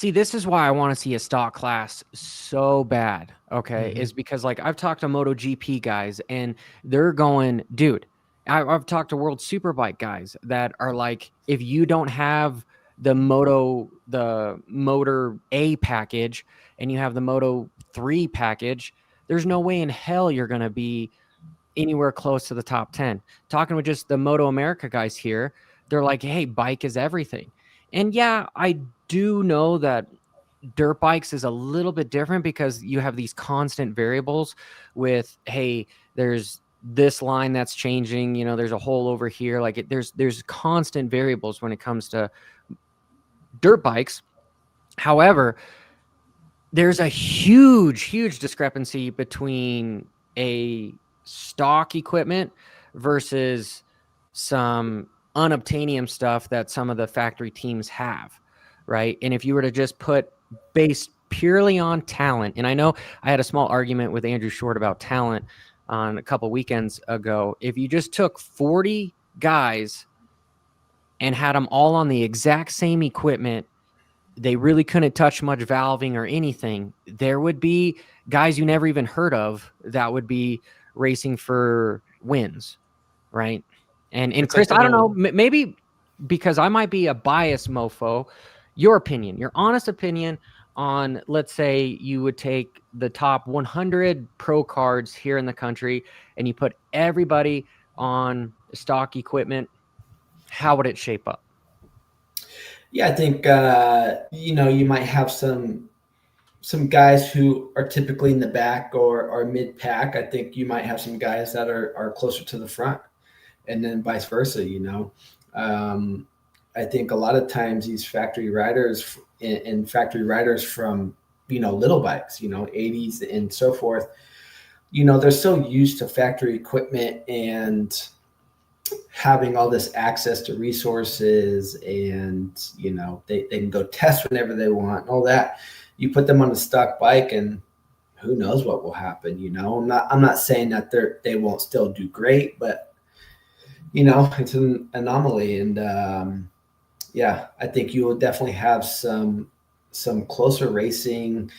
See, this is why I want to see a stock class so bad, okay? Mm-hmm. Is because, like, I've talked to MotoGP guys, and they're going, dude, I've talked to World Superbike guys that are like, if you don't have the Motor A package and you have the Moto 3 package, there's no way in hell you're going to be anywhere close to the top 10. Talking with just the Moto America guys here, they're like, hey, bike is everything. And yeah, I do know that dirt bikes is a little bit different because you have these constant variables with, hey, there's this line that's changing, there's a hole over here. Like there's constant variables when it comes to dirt bikes. However, there's a huge discrepancy between a stock equipment versus some unobtainium stuff that some of the factory teams have, right? And if you were to just put based purely on talent, and I know I had a small argument with Andrew Short about talent on a couple weekends ago. If you just took 40 guys and had them all on the exact same equipment, they really couldn't touch much valving or anything, there would be guys you never even heard of that would be racing for wins, right? And It's Chris, like I don't know, maybe because I might be a biased mofo, your opinion, your honest opinion on, let's say you would take the top 100 pro cards here in the country and you put everybody on stock equipment, how would it shape up? Yeah, I think you might have some guys who are typically in the back or mid pack. I think you might have some guys that are closer to the front, and then vice versa. I think a lot of times these factory riders and factory riders from little bikes, 80s and so forth. They're so used to factory equipment and having all this access to resources, and they can go test whenever they want and all that. You put them on a stock bike and who knows what will happen. I'm not saying that they won't still do great, but it's an anomaly. And I think you will definitely have some closer racing.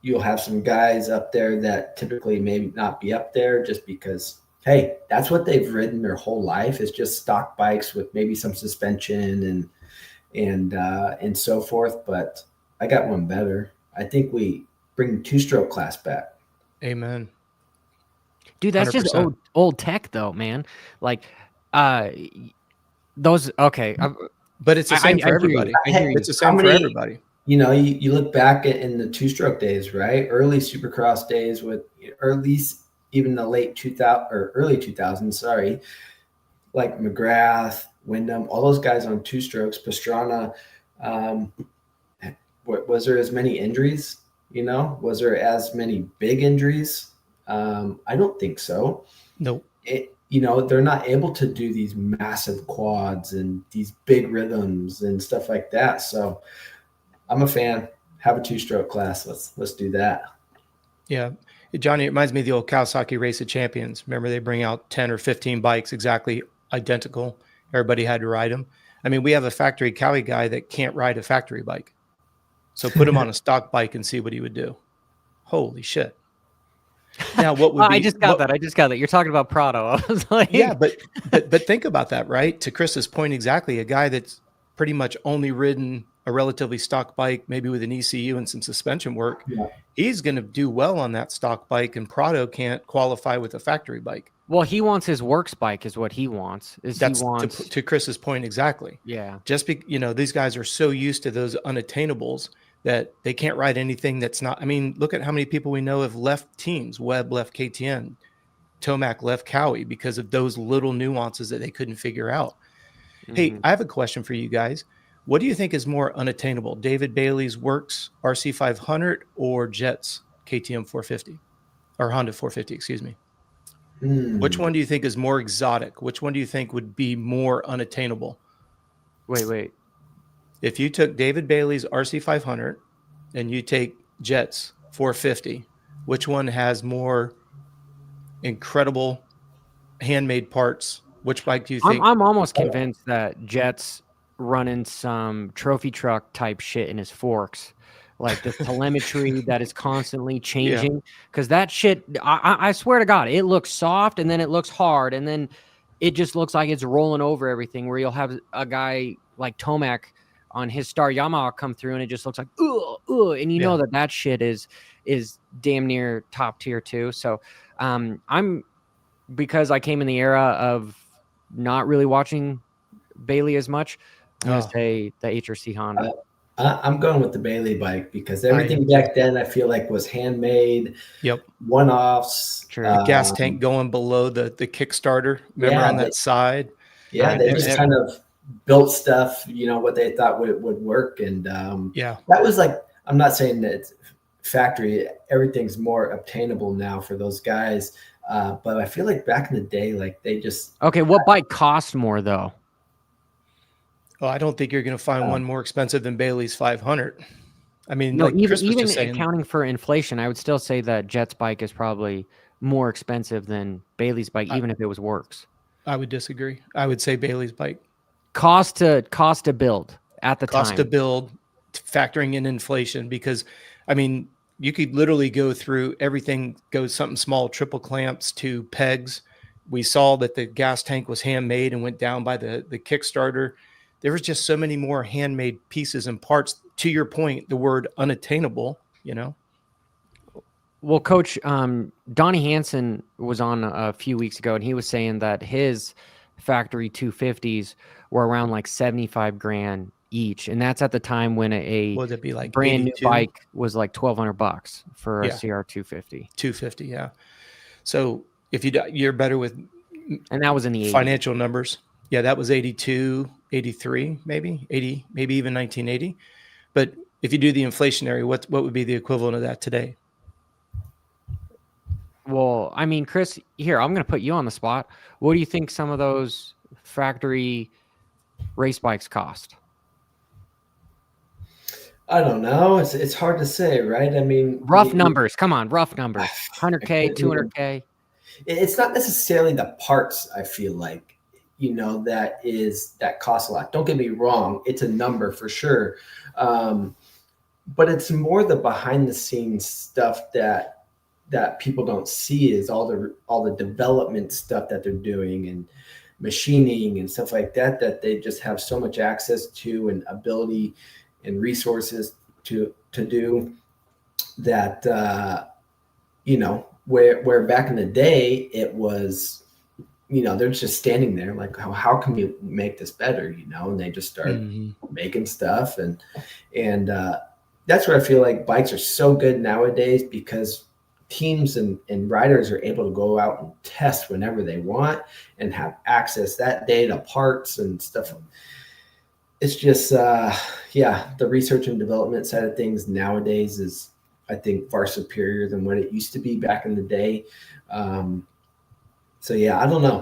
You'll have some guys up there that typically maybe not be up there just because, hey, that's what they've ridden their whole life, is just stock bikes with maybe some suspension and so forth. But I got one better. I think we bring two-stroke class back. Amen. Dude, that's 100%. Just old tech though, man. Like those, okay. But it's the same for everybody. It's the same for everybody. You look back in the two-stroke days, right? Early Supercross days or at least even the late 2000 or early 2000s, sorry, like McGrath, Wyndham, all those guys on two strokes, Pastrana. Was there as many injuries? Was there as many big injuries? I don't think so. Nope. They're not able to do these massive quads and these big rhythms and stuff like that. So I'm a fan. Have a two-stroke class. Let's do that. Yeah. Johnny, it reminds me of the old Kawasaki Race of Champions. Remember, they bring out 10 or 15 bikes exactly identical. Everybody had to ride them. I mean, we have a factory Cowie guy that can't ride a factory bike. So put him on a stock bike and see what he would do. Holy shit. Now, what would be, I just got that. You're talking about Prado. I was like, yeah, but think about that, right? To Chris's point, exactly. A guy that's pretty much only ridden a relatively stock bike, maybe with an ECU and some suspension work, he's going to do well on that stock bike, and Prado can't qualify with a factory bike. Well, he wants his works bike is what he wants. To Chris's point, exactly. Yeah. Just these guys are so used to those unattainables that they can't ride anything that's not. I mean, look at how many people we know have left teams. Webb left KTM, Tomac left Cowie because of those little nuances that they couldn't figure out. Mm-hmm. Hey, I have a question for you guys. What do you think is more unattainable? David Bailey's Works RC500 or Jet's KTM 450 or Honda 450, excuse me? Which one do you think is more exotic? Which one do you think would be more unattainable? Wait. If you took David Bailey's RC500 and you take Jet's 450, which one has more incredible handmade parts? Which bike do you think? I'm almost convinced that Jet's running some trophy truck type shit in his forks, like the telemetry that is constantly changing. Because that shit, I swear to God, it looks soft and then it looks hard and then it just looks like it's rolling over everything. Where you'll have a guy like Tomac on his Star Yamaha come through and it just looks like and you know that shit is damn near top tier too. So I'm, because I came in the era of not really watching Bailey as much, I'm going to say the HRC Honda. I'm going with the Bailey bike because everything back then I feel like was handmade. Yep. One-offs. The gas tank going below the Kickstarter. Remember on that side? Yeah, they just kind of built stuff, what they thought would work. And that was like, I'm not saying that it's factory, everything's more obtainable now for those guys. But I feel like back in the day, like they just. Okay, what bike cost more though? Oh, I don't think you're going to find one more expensive than Bailey's 500. I mean, no, like even accounting for inflation, I would still say that Jet's bike is probably more expensive than Bailey's bike, even if it was works. I would disagree. I would say Bailey's bike. Cost to build at the time. Cost to build, factoring in inflation, because, I mean, you could literally go through everything, goes something small, triple clamps to pegs. We saw that the gas tank was handmade and went down by the Kickstarter. There was just so many more handmade pieces and parts. To your point, the word unattainable, Well, Coach, Donnie Hansen was on a few weeks ago, and he was saying that his factory 250s were around like 75 grand each. And that's at the time when would it be like brand 82? New bike was like $1,200 for a CR 250. 250, yeah. So if you're better with, and that was in the financial numbers. Yeah, that was 82, 83, maybe 80, maybe even 1980. But if you do the inflationary, what would be the equivalent of that today? Well, I mean, Chris, here, I'm going to put you on the spot. What do you think some of those factory race bikes cost? I don't know. It's hard to say, right? I mean, rough numbers. Come on, rough numbers. 100K, 200K. It's not necessarily the parts, I feel like. That costs a lot. Don't get me wrong. It's a number for sure. But it's more the behind the scenes stuff that people don't see is all the development stuff that they're doing and machining and stuff like that they just have so much access to and ability and resources to do that, where back in the day it was, they're just standing there like, how can we make this better? And they just start making stuff. And that's where I feel like bikes are so good nowadays because teams and riders are able to go out and test whenever they want and have access that day to parts and stuff. It's just, the research and development side of things nowadays is, I think, far superior than what it used to be back in the day. So, I don't know.